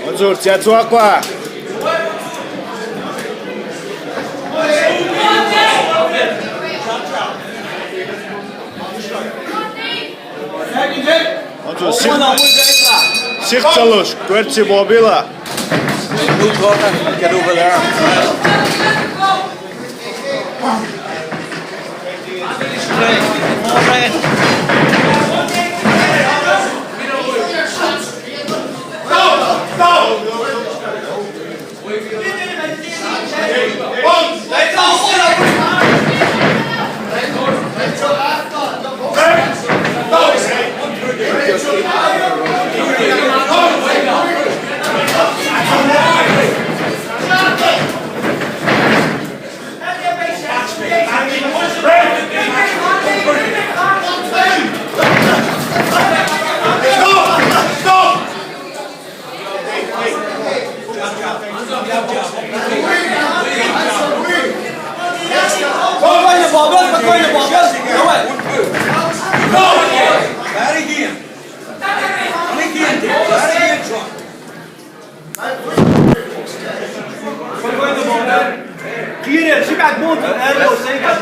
Monzur, ți-ați acqua! Monzur, six çalış, querci mobila. Get over there. Kirill, sibak mond, erről szépen.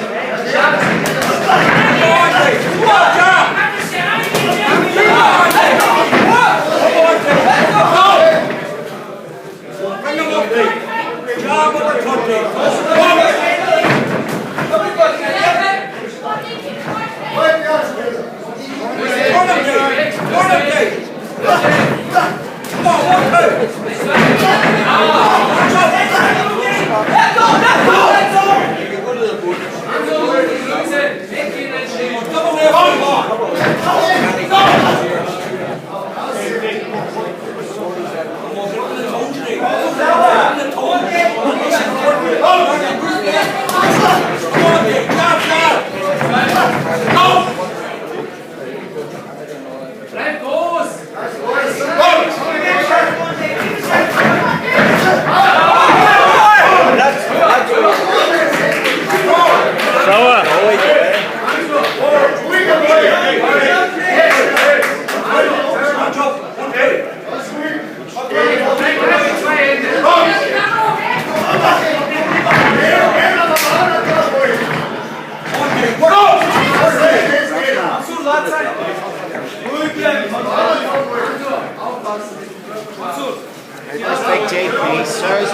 Just like JP, Sar's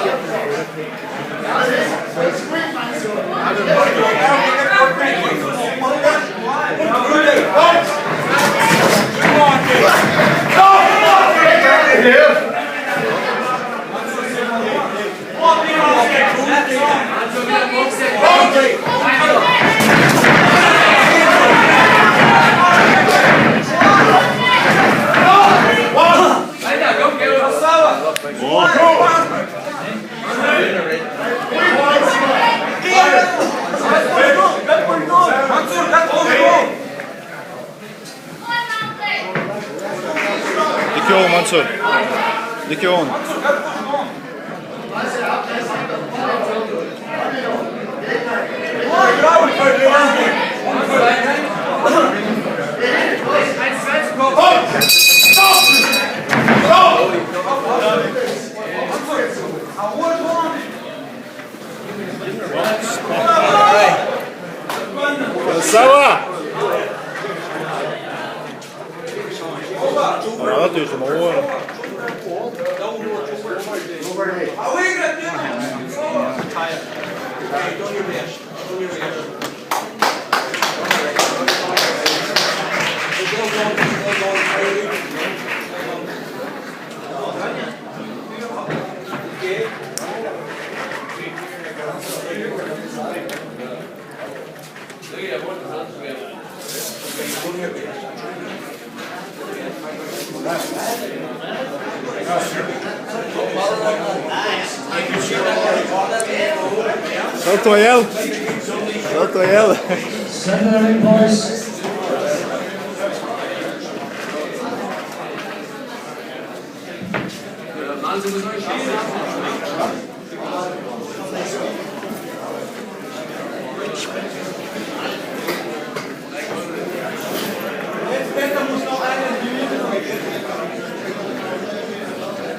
Dikke on, Mansur. Dikke on. Красава! Радуйся, малой. Soltou ela? Soltou ela? Secondary points.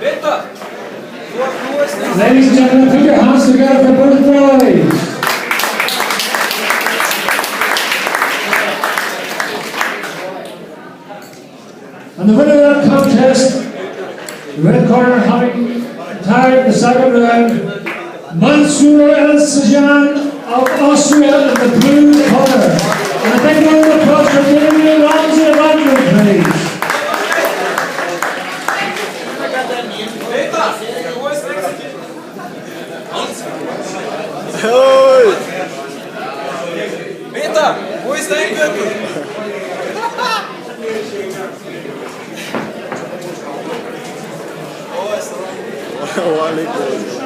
Peter! Ladies and gentlemen, put your hands together for both boys. And the winner of that contest, the red corner having tied the second round, Mansour El Sajan of Austria in the blue corner. And a big round of applause for Damien Ramsey of Ireland, please. Peter, wo ist dein Gürtel? Olha aí.